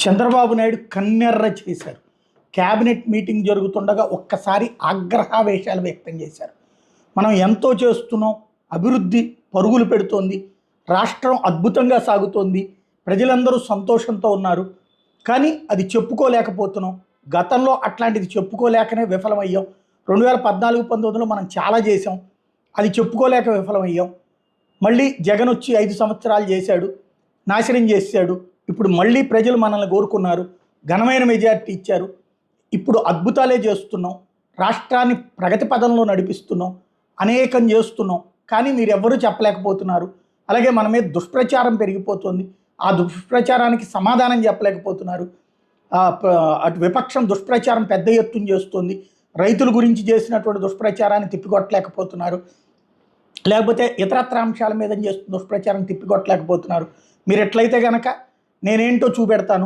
చంద్రబాబు నాయుడు కన్నెర్ర చేశారు. Cabinet meeting జరుగుతుండగా ఒక్కసారి ఆగ్రహావేశాలు వ్యక్తం చేశారు. మనం ఎంతో చేస్తున్నాం, అభివృద్ధి పరుగులు పెడుతోంది, రాష్ట్రం అద్భుతంగా సాగుతోంది, ప్రజలందరూ సంతోషంతో ఉన్నారు, కానీ అది చెప్పుకోలేకపోతున్నాం. గతంలో అట్లాంటిది చెప్పుకోలేకనే విఫలమయ్యాం. 2014-19లో మనం చాలా చేసాం, అది చెప్పుకోలేక విఫలమయ్యాం. మళ్ళీ జగన్ వచ్చి 5 సంవత్సరాలు చేశాడు, నాశనం చేశాడు. ఇప్పుడు మళ్ళీ ప్రజలు మనల్ని కోరుకున్నారు, ఘనమైన మెజార్టీ ఇచ్చారు. ఇప్పుడు అద్భుతాలే చేస్తున్నాం, రాష్ట్రాన్ని ప్రగతి పదంలో నడిపిస్తున్నాం, అనేకం చేస్తున్నాం, కానీ మీరెవ్వరూ చెప్పలేకపోతున్నారు. అలాగే మన మీద దుష్ప్రచారం పెరిగిపోతుంది, ఆ దుష్ప్రచారానికి సమాధానం చెప్పలేకపోతున్నారు. అటు విపక్షం దుష్ప్రచారం పెద్ద ఎత్తున చేస్తుంది, రైతుల గురించి చేసినటువంటి దుష్ప్రచారాన్ని తిప్పికొట్టలేకపోతున్నారు, లేకపోతే ఇతరత్ర అంశాల మీద చేస్తున్న దుష్ప్రచారం తిప్పికొట్టలేకపోతున్నారు. మీరు ఎట్లయితే కనుక నేనేంటో చూపెడతాను.